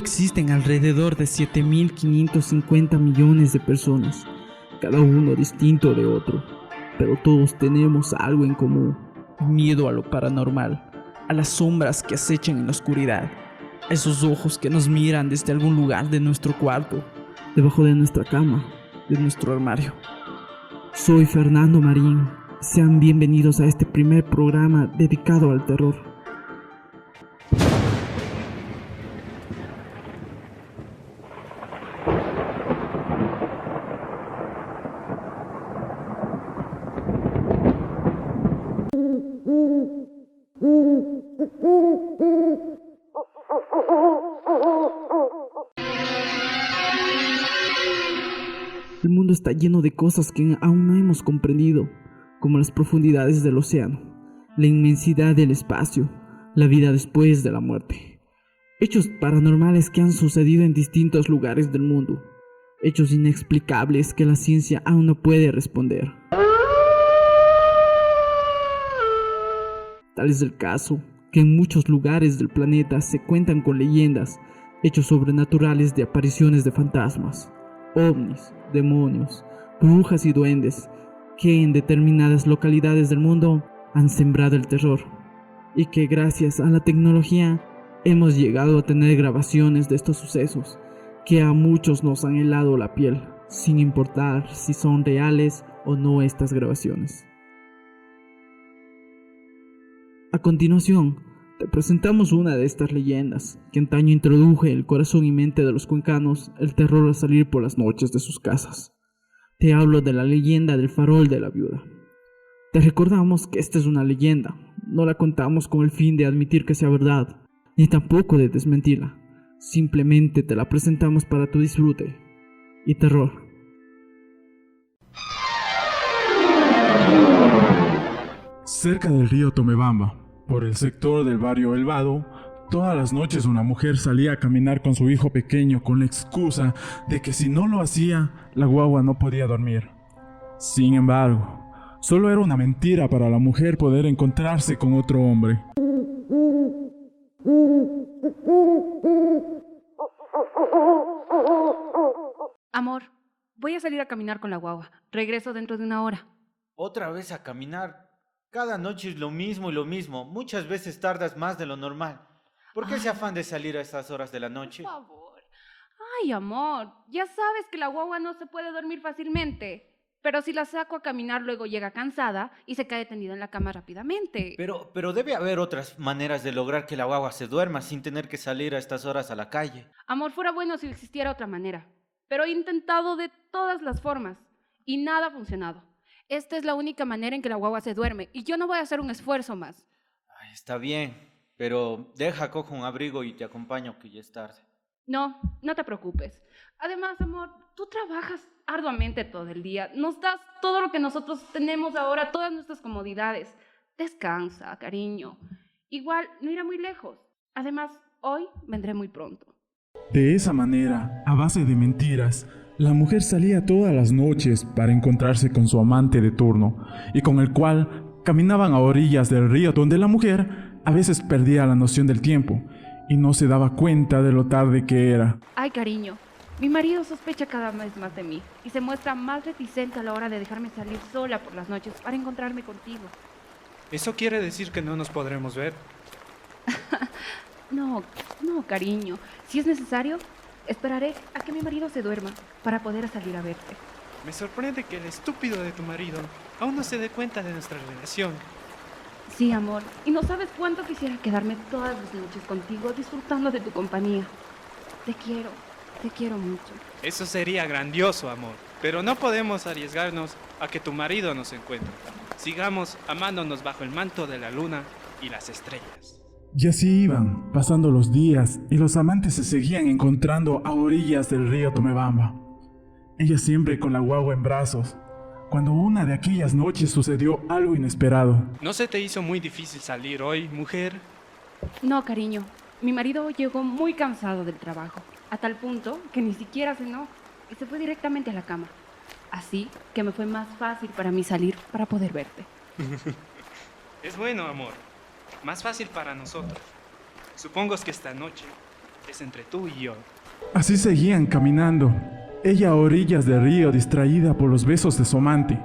existen alrededor de 7.550 millones de personas, cada uno distinto de otro, pero todos tenemos algo en común: miedo a lo paranormal, a las sombras que acechan en la oscuridad, a esos ojos que nos miran desde algún lugar de nuestro cuarto, debajo de nuestra cama, de nuestro armario. Soy Fernando Marín. Sean bienvenidos a este primer programa dedicado al terror. El mundo está lleno de cosas que aún no hemos comprendido, como las profundidades del océano, la inmensidad del espacio, la vida después de la muerte. Hechos paranormales que han sucedido en distintos lugares del mundo, hechos inexplicables que la ciencia aún no puede responder. Tal es el caso que en muchos lugares del planeta se cuentan con leyendas, hechos sobrenaturales de apariciones de fantasmas, ovnis, demonios, brujas y duendes, que en determinadas localidades del mundo han sembrado el terror, y que gracias a la tecnología hemos llegado a tener grabaciones de estos sucesos que a muchos nos han helado la piel, sin importar si son reales o no estas grabaciones. A continuación, te presentamos una de estas leyendas que antaño introdujo en el corazón y mente de los cuencanos el terror al salir por las noches de sus casas. Te hablo de la leyenda del farol de la viuda. Te recordamos que esta es una leyenda, no la contamos con el fin de admitir que sea verdad, ni tampoco de desmentirla. Simplemente te la presentamos para tu disfrute y terror. Cerca del río Tomebamba, por el sector del barrio El Vado, todas las noches una mujer salía a caminar con su hijo pequeño con la excusa de que si no lo hacía, la guagua no podía dormir. Sin embargo, solo era una mentira para la mujer poder encontrarse con otro hombre. Amor, voy a salir a caminar con la guagua. Regreso dentro de una hora. ¿Otra vez a caminar? Cada noche es lo mismo y lo mismo. Muchas veces tardas más de lo normal. ¿Por qué ese afán de salir a estas horas de la noche? Por favor. Ay, amor, ya sabes que la guagua no se puede dormir fácilmente. Pero si la saco a caminar, luego llega cansada y se cae tendida en la cama rápidamente. Pero debe haber otras maneras de lograr que la guagua se duerma sin tener que salir a estas horas a la calle. Amor, fuera bueno si existiera otra manera. Pero he intentado de todas las formas y nada ha funcionado. Esta es la única manera en que la guagua se duerme y yo no voy a hacer un esfuerzo más. Ay, está bien, pero cojo un abrigo y te acompaño que ya es tarde. No, no te preocupes. Además, amor, tú trabajas arduamente todo el día. Nos das todo lo que nosotros tenemos ahora, todas nuestras comodidades. Descansa, cariño. Igual, no irá muy lejos. Además, hoy vendré muy pronto. De esa manera, a base de mentiras, la mujer salía todas las noches para encontrarse con su amante de turno y con el cual caminaban a orillas del río, donde la mujer a veces perdía la noción del tiempo y no se daba cuenta de lo tarde que era. Ay, cariño, mi marido sospecha cada vez más de mí y se muestra más reticente a la hora de dejarme salir sola por las noches para encontrarme contigo. ¿Eso quiere decir que no nos podremos ver? No, cariño. Si es necesario, esperaré a que mi marido se duerma para poder salir a verte. Me sorprende que el estúpido de tu marido aún no se dé cuenta de nuestra relación. Sí, amor. Y no sabes cuánto quisiera quedarme todas las noches contigo disfrutando de tu compañía. Te quiero mucho. Eso sería grandioso, amor. Pero no podemos arriesgarnos a que tu marido nos encuentre. Sigamos amándonos bajo el manto de la luna y las estrellas. Y así iban, pasando los días, y los amantes se seguían encontrando a orillas del río Tomebamba. Ella siempre con la guagua en brazos, cuando una de aquellas noches sucedió algo inesperado. ¿No se te hizo muy difícil salir hoy, mujer? No, cariño. Mi marido llegó muy cansado del trabajo, a tal punto que ni siquiera cenó y se fue directamente a la cama. Así que me fue más fácil para mí salir para poder verte. Es bueno, amor. Más fácil para nosotros. Supongo que esta noche es entre tú y yo. Así seguían caminando, ella a orillas del río distraída por los besos de su amante,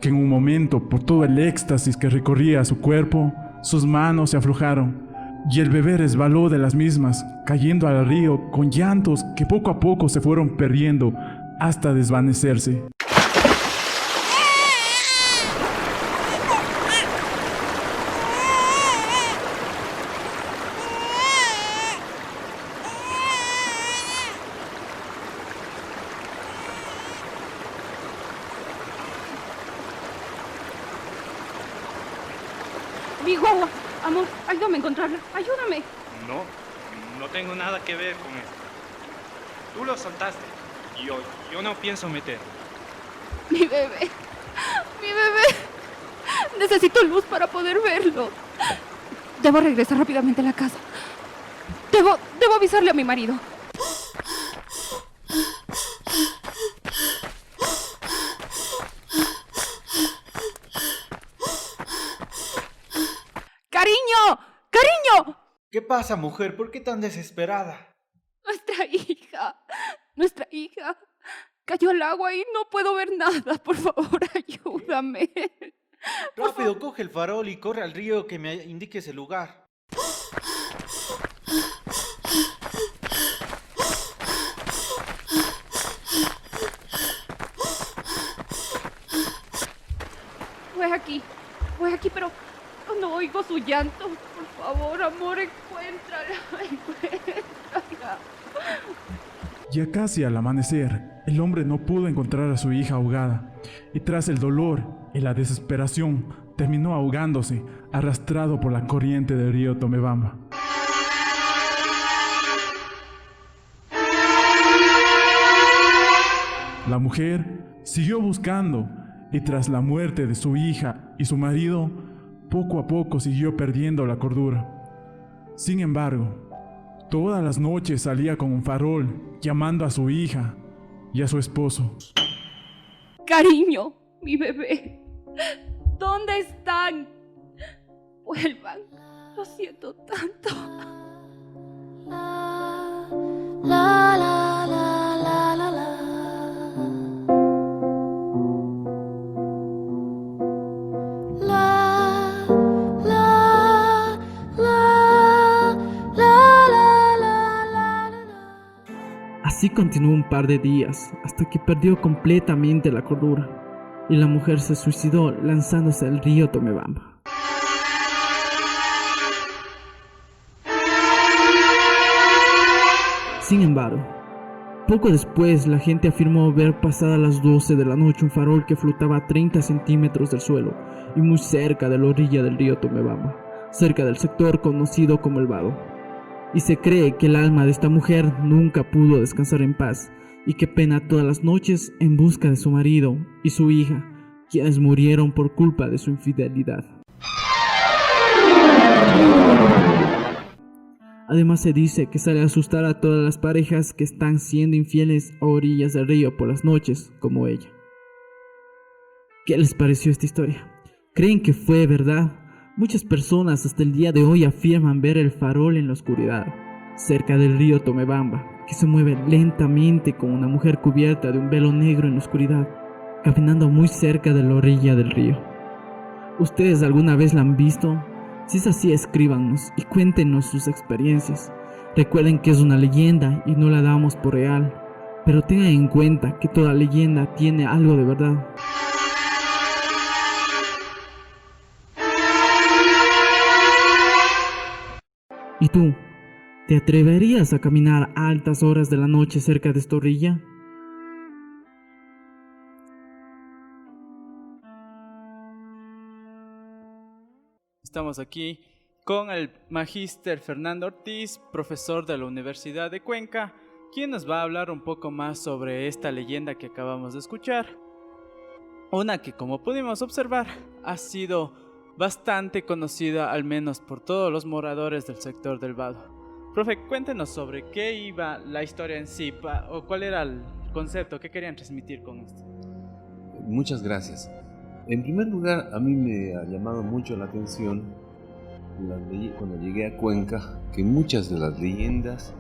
que en un momento, por todo el éxtasis que recorría su cuerpo, sus manos se aflojaron y el bebé resbaló de las mismas, cayendo al río con llantos que poco a poco se fueron perdiendo hasta desvanecerse. Mi guagua, amor, ayúdame a encontrarla, ayúdame. No tengo nada que ver con esto. Tú lo soltaste y yo no pienso meter. Mi bebé, mi bebé. Necesito luz para poder verlo. Debo regresar rápidamente a la casa. Debo avisarle a mi marido. ¡Cariño! ¡Cariño! ¿Qué pasa, mujer? ¿Por qué tan desesperada? Nuestra hija, cayó al agua y no puedo ver nada. Por favor, ayúdame. Rápido, coge el farol y corre al río que me indique ese lugar. Fue aquí, pero no oigo su llanto. Por favor, amor, encuéntrala. Ya casi al amanecer, el hombre no pudo encontrar a su hija ahogada, y tras el dolor y la desesperación, terminó ahogándose, arrastrado por la corriente del río Tomebamba. La mujer siguió buscando, y tras la muerte de su hija y su marido, poco a poco siguió perdiendo la cordura. Sin embargo, todas las noches salía con un farol llamando a su hija y a su esposo. Cariño, mi bebé, ¿dónde están? Vuelvan, lo siento tanto. Así continuó un par de días, hasta que perdió completamente la cordura, y la mujer se suicidó lanzándose al río Tomebamba. Sin embargo, poco después la gente afirmó ver pasadas las 12 de la noche un farol que flotaba a 30 centímetros del suelo y muy cerca de la orilla del río Tomebamba, cerca del sector conocido como El Vado. Y se cree que el alma de esta mujer nunca pudo descansar en paz y que pena todas las noches en busca de su marido y su hija, quienes murieron por culpa de su infidelidad. Además se dice que sale a asustar a todas las parejas que están siendo infieles a orillas del río por las noches, como ella. ¿Qué les pareció esta historia? ¿Creen que fue verdad? Muchas personas hasta el día de hoy afirman ver el farol en la oscuridad, cerca del río Tomebamba, que se mueve lentamente con una mujer cubierta de un velo negro en la oscuridad, caminando muy cerca de la orilla del río. ¿Ustedes alguna vez la han visto? Si es así, escríbanos y cuéntenos sus experiencias. Recuerden que es una leyenda y no la damos por real, pero tengan en cuenta que toda leyenda tiene algo de verdad. ¿Y tú? ¿Te atreverías a caminar a altas horas de la noche cerca de esta orilla? Estamos aquí con el magíster Fernando Ortiz, profesor de la Universidad de Cuenca, quien nos va a hablar un poco más sobre esta leyenda que acabamos de escuchar. Una que, como pudimos observar, ha sido bastante conocida al menos por todos los moradores del sector del Vado. Profe, cuéntenos sobre qué iba la historia en sí, o cuál era el concepto, qué querían transmitir con esto. Muchas gracias. En primer lugar, a mí me ha llamado mucho la atención cuando llegué a Cuenca que muchas de las leyendas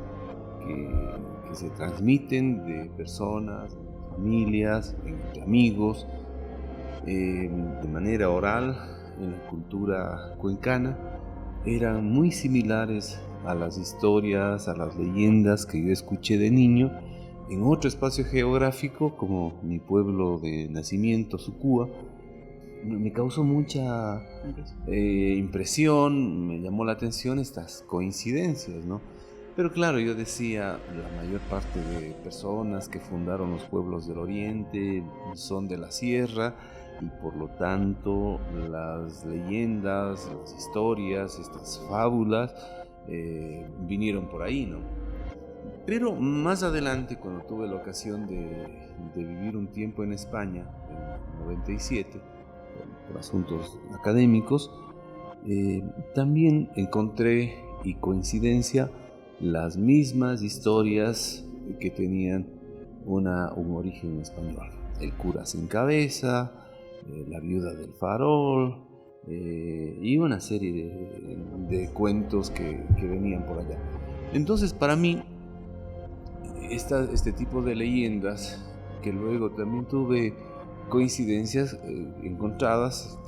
que se transmiten de personas, familias, entre amigos, de manera oral en la cultura cuencana, eran muy similares a las historias, a las leyendas que yo escuché de niño en otro espacio geográfico como mi pueblo de nacimiento, Sucúa. Me causó mucha impresión, me llamó la atención estas coincidencias, ¿no? Pero claro, yo decía, la mayor parte de personas que fundaron los pueblos del Oriente son de la sierra y por lo tanto las leyendas, las historias, estas fábulas vinieron por ahí, ¿no? Pero más adelante, cuando tuve la ocasión de vivir un tiempo en España, en el 97, por asuntos académicos, también encontré y coincidencia las mismas historias que tenían un origen español. El cura sin cabeza, la viuda del farol y una serie de cuentos que venían por allá. Entonces, para mí, este tipo de leyendas, que luego también tuve coincidencias encontradas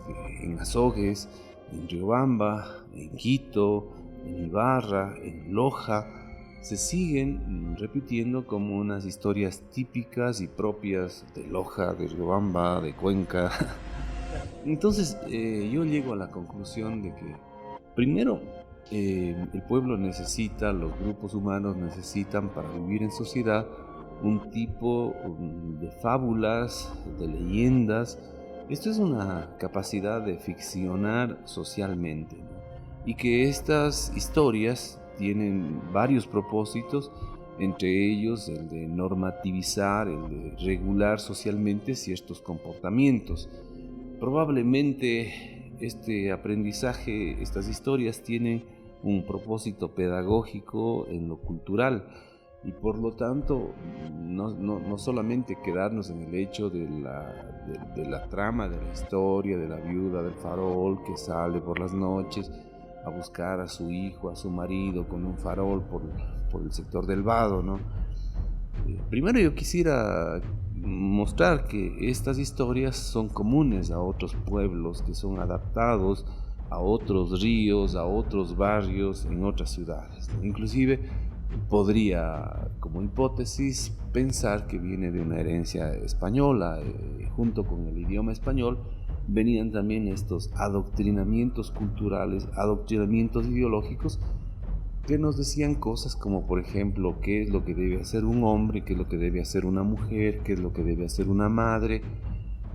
en Azogues, en Riobamba, en Quito, en Ibarra, en Loja, se siguen repitiendo como unas historias típicas y propias de Loja, de Riobamba, de Cuenca. Entonces yo llego a la conclusión de que primero el pueblo necesita, los grupos humanos necesitan para vivir en sociedad un tipo de fábulas, de leyendas. Esto es una capacidad de ficcionar socialmente, ¿no? Y que estas historias tienen varios propósitos, entre ellos el de normativizar, el de regular socialmente ciertos comportamientos. Probablemente este aprendizaje, estas historias tienen un propósito pedagógico en lo cultural y por lo tanto no solamente quedarnos en el hecho de la trama, de la historia, de la viuda del farol que sale por las noches a buscar a su hijo, a su marido con un farol por el sector del Vado, ¿no? Primero yo quisiera mostrar que estas historias son comunes a otros pueblos que son adaptados a otros ríos, a otros barrios en otras ciudades. Inclusive podría, como hipótesis, pensar que viene de una herencia española. Junto con el idioma español venían también estos adoctrinamientos culturales, adoctrinamientos ideológicos que nos decían cosas como, por ejemplo, qué es lo que debe hacer un hombre, qué es lo que debe hacer una mujer, qué es lo que debe hacer una madre,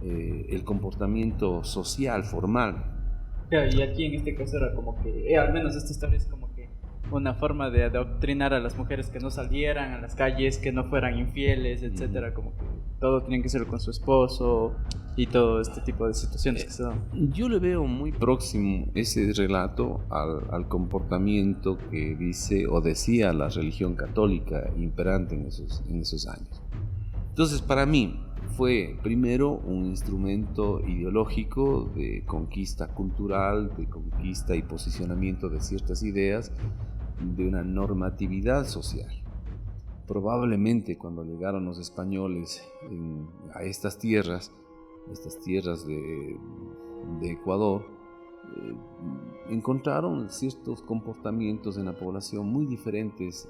el comportamiento social, formal. Claro, y aquí en este caso era como que, al menos esta historia es como que una forma de adoctrinar a las mujeres que no salieran a las calles, que no fueran infieles, etcétera, como que todo tiene que ser con su esposo y todo este tipo de situaciones que se dan. Yo le veo muy próximo ese relato al comportamiento que dice o decía la religión católica imperante en esos años. Entonces, para mí fue primero un instrumento ideológico de conquista cultural, de conquista y posicionamiento de ciertas ideas, de una normatividad social. Probablemente cuando llegaron los españoles a estas tierras de Ecuador, encontraron ciertos comportamientos en la población muy diferentes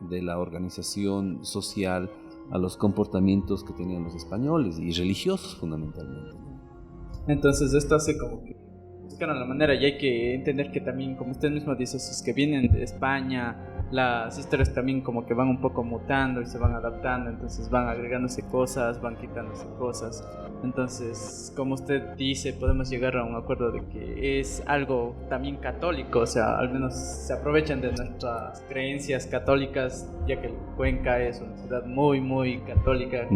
de la organización social a los comportamientos que tenían los españoles y religiosos fundamentalmente. Entonces esto hace como que buscaron la manera, y hay que entender que también, como usted mismo dice, es que vienen de España, las historias también como que van un poco mutando y se van adaptando, entonces van agregándose cosas, van quitándose cosas. Entonces, como usted dice, podemos llegar a un acuerdo de que es algo también católico, o sea, al menos se aprovechan de nuestras creencias católicas, ya que Cuenca es una ciudad muy, muy católica,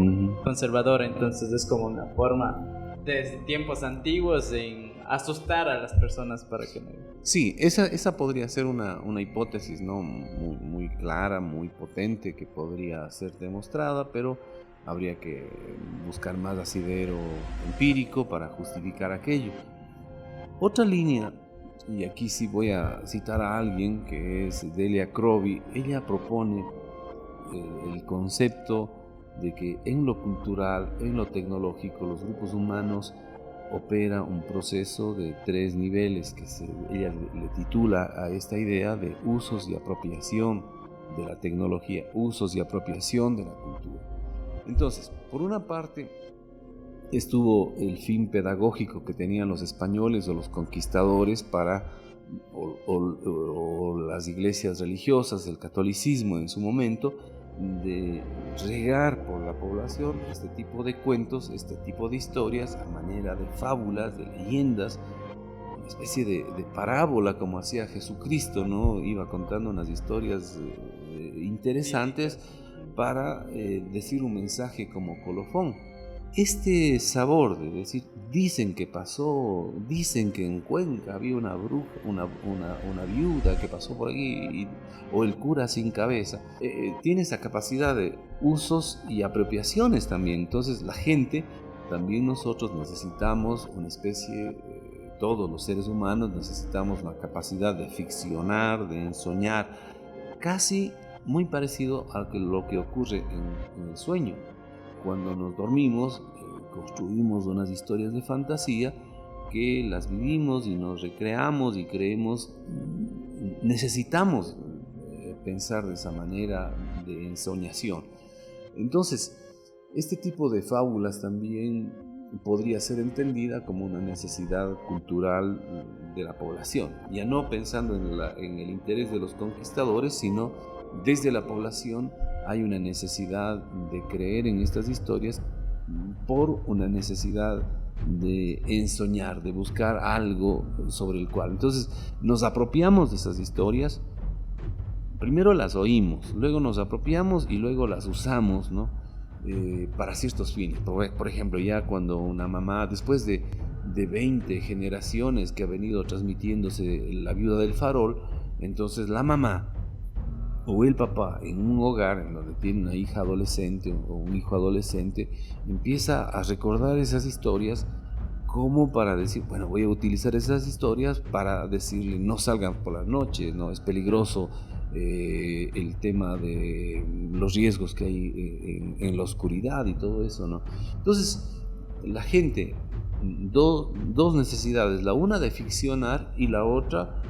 conservadora, entonces es como una forma desde tiempos antiguos en asustar a las personas para que no... Sí, esa podría ser una hipótesis, ¿no? Muy clara, muy potente, que podría ser demostrada, pero habría que buscar más asidero empírico para justificar aquello. Otra línea, y aquí sí voy a citar a alguien, que es Delia Crowley. Ella propone el concepto de que en lo cultural, en lo tecnológico, los grupos humanos opera un proceso de 3 niveles que ella le titula a esta idea de usos y apropiación de la tecnología, usos y apropiación de la cultura. Entonces, por una parte, estuvo el fin pedagógico que tenían los españoles o los conquistadores o las iglesias religiosas, el catolicismo en su momento, de regar por la población este tipo de cuentos, este tipo de historias a manera de fábulas, de leyendas, una especie de parábola como hacía Jesucristo, ¿no? Iba contando unas historias interesantes para decir un mensaje como colofón. Este sabor de decir, dicen que pasó, dicen que en Cuenca había una bruja, una viuda que pasó por aquí, o el cura sin cabeza, tiene esa capacidad de usos y apropiaciones también. Entonces la gente, también nosotros necesitamos una especie, todos los seres humanos necesitamos la capacidad de ficcionar, de ensoñar, casi muy parecido a lo que ocurre en el sueño. Cuando nos dormimos, construimos unas historias de fantasía que las vivimos y nos recreamos y creemos, necesitamos pensar de esa manera de ensoñación. Entonces, este tipo de fábulas también podría ser entendida como una necesidad cultural de la población, ya no pensando en el interés de los conquistadores, sino desde la población hay una necesidad de creer en estas historias por una necesidad de ensoñar, de buscar algo sobre el cual. Entonces nos apropiamos de esas historias, primero las oímos, luego nos apropiamos y luego las usamos, ¿no? Para ciertos fines. Por ejemplo, ya cuando una mamá, después de 20 generaciones que ha venido transmitiéndose La Viuda del Farol, entonces la mamá o el papá en un hogar en donde tiene una hija adolescente o un hijo adolescente empieza a recordar esas historias como para decir, bueno, voy a utilizar esas historias para decirle no salgan por la noche, no es peligroso el tema de los riesgos que hay en la oscuridad y todo eso, ¿no? Entonces la gente, dos necesidades, la una de ficcionar y la otra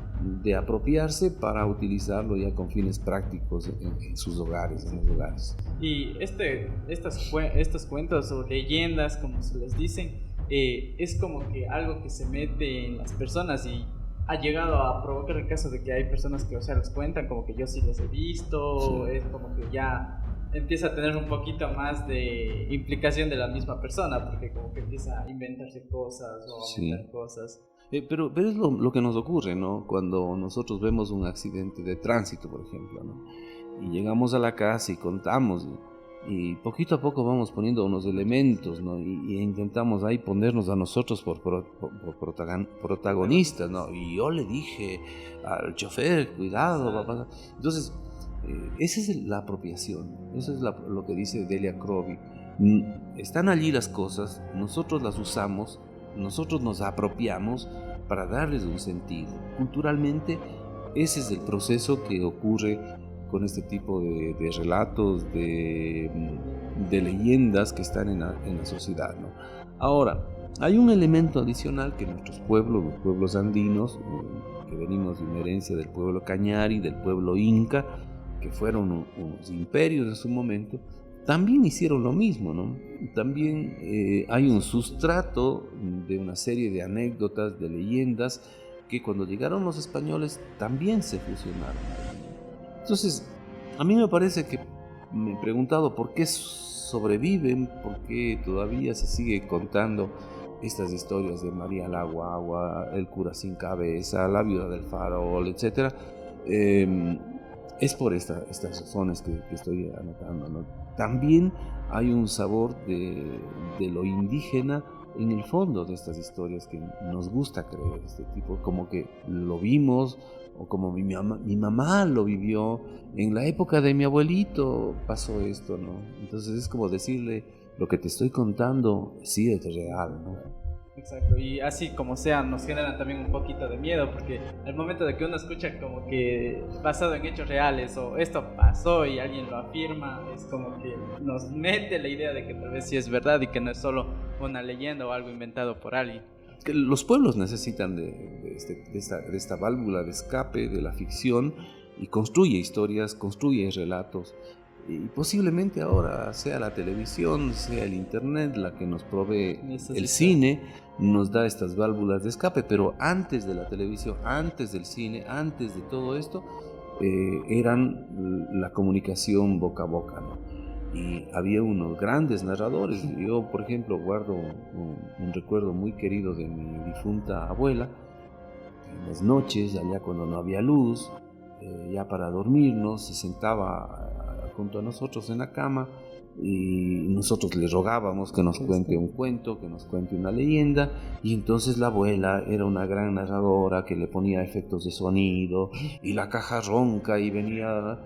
de apropiarse para utilizarlo ya con fines prácticos en sus hogares, en los hogares. Y estos cuentos o leyendas, como se les dicen, es como que algo que se mete en las personas y ha llegado a provocar el caso de que hay personas que, o sea, los cuentan como que yo sí les he visto, sí. Es como que ya empieza a tener un poquito más de implicación de la misma persona, porque como que empieza a inventarse cosas o a aumentar cosas. Pero es lo que nos ocurre, ¿no? Cuando nosotros vemos un accidente de tránsito, por ejemplo, ¿no? Y llegamos a la casa y contamos, y poquito a poco vamos poniendo unos elementos, ¿no? Y intentamos ahí ponernos a nosotros por protagonistas, ¿no? Y yo le dije al chofer, cuidado, va a pasar. Entonces, esa es la apropiación, eso es lo que dice Delia Crowley. Están allí las cosas, nosotros las usamos, nosotros nos apropiamos para darles un sentido. Culturalmente, ese es el proceso que ocurre con este tipo de relatos, de leyendas que están en la sociedad, ¿no? Ahora, hay un elemento adicional que nuestros pueblos, los pueblos andinos, que venimos de una herencia del pueblo cañari, del pueblo inca, que fueron unos imperios en su momento, también hicieron lo mismo, ¿no? También hay un sustrato de una serie de anécdotas, de leyendas, que cuando llegaron los españoles también se fusionaron. Entonces, a mí me parece que me he preguntado por qué sobreviven, por qué todavía se sigue contando estas historias de María la Guagua, el cura sin cabeza, la viuda del farol, etc. Es por estas razones que estoy anotando, ¿no? También hay un sabor de lo indígena en el fondo de estas historias que nos gusta creer, este tipo, como que lo vimos, o como mi mamá lo vivió, en la época de mi abuelito pasó esto, ¿no? Entonces es como decirle, lo que te estoy contando sí es real, ¿no? Exacto, y así como sea, nos generan también un poquito de miedo, porque al momento de que uno escucha como que basado en hechos reales o esto pasó y alguien lo afirma, es como que nos mete la idea de que tal vez sí es verdad y que no es solo una leyenda o algo inventado por alguien. Que los pueblos necesitan de esta válvula de escape de la ficción y construye historias, construye relatos. Y posiblemente ahora sea la televisión, sea el internet la que nos provee el cine, nos da estas válvulas de escape, pero antes de la televisión, antes del cine, antes de todo esto, eran la comunicación boca a boca, ¿no? Y había unos grandes narradores. Yo, por ejemplo, guardo un recuerdo muy querido de mi difunta abuela. En las noches, allá cuando no había luz, ya para dormirnos, se sentaba junto a nosotros en la cama y nosotros le rogábamos que nos cuente un cuento, que nos cuente una leyenda, y entonces la abuela era una gran narradora que le ponía efectos de sonido y la caja ronca y venía...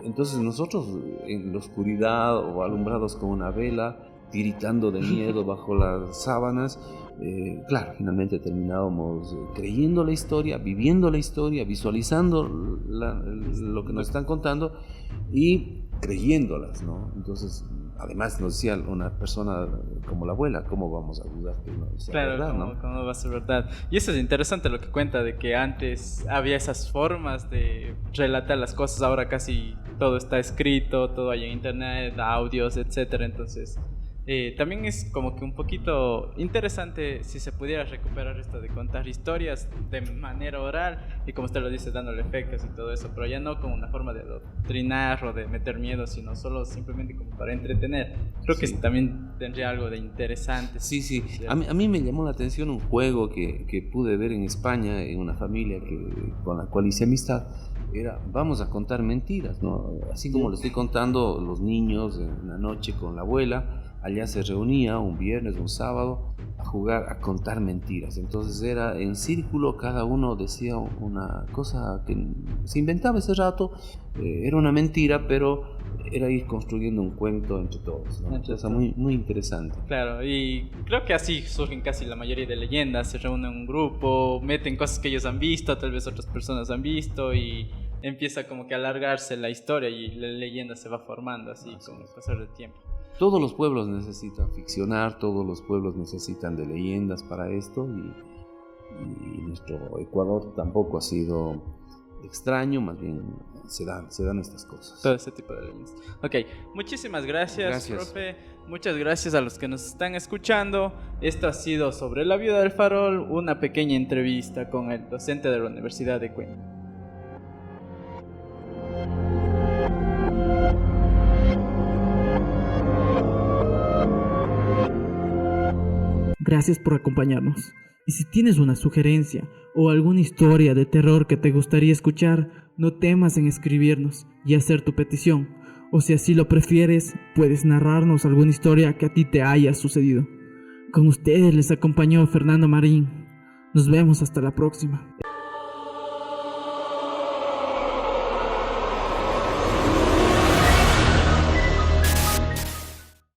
Entonces nosotros en la oscuridad o alumbrados con una vela, tiritando de miedo bajo las sábanas, claro, finalmente terminábamos creyendo la historia, viviendo la historia, visualizando lo que nos están contando y creyéndolas, ¿no? Entonces, además nos decía una persona como la abuela, ¿cómo vamos a dudar que no sea verdad, ¿no? ¿Cómo va a ser verdad? Y eso es interesante lo que cuenta, de que antes había esas formas de relatar las cosas, ahora casi todo está escrito, todo hay en internet, audios, etcétera. Entonces, también es como que un poquito interesante si se pudiera recuperar esto de contar historias de manera oral y, como usted lo dice, dándole efectos y todo eso, pero ya no como una forma de adoctrinar o de meter miedo, sino solo simplemente como para entretener. Creo que también tendría algo de interesante. Sí. A mí me llamó la atención un juego que pude ver en España en una familia con la cual hice amistad. Era, vamos a contar mentiras, ¿no? Así como le estoy contando los niños en la noche con la abuela. Allá se reunía un viernes, un sábado, a jugar, a contar mentiras. Entonces era en círculo, cada uno decía una cosa que se inventaba ese rato, era una mentira, pero era ir construyendo un cuento entre todos, ¿no? Entonces, muy, muy interesante. Claro, y creo que así surgen casi la mayoría de leyendas. Se reúnen un grupo, meten cosas que ellos han visto, tal vez otras personas han visto, y empieza como que a alargarse la historia y la leyenda se va formando así con el pasar del tiempo. Todos los pueblos necesitan ficcionar, todos los pueblos necesitan de leyendas para esto, y nuestro Ecuador tampoco ha sido extraño, más bien se dan estas cosas. Todo ese tipo de leyendas. Ok, muchísimas gracias, profe. Muchas gracias a los que nos están escuchando. Esto ha sido Sobre la Viuda del Farol, una pequeña entrevista con el docente de la Universidad de Cuenca. Gracias por acompañarnos. Y si tienes una sugerencia o alguna historia de terror que te gustaría escuchar, no temas en escribirnos y hacer tu petición. O si así lo prefieres, puedes narrarnos alguna historia que a ti te haya sucedido. Con ustedes les acompañó Fernando Marín. Nos vemos hasta la próxima.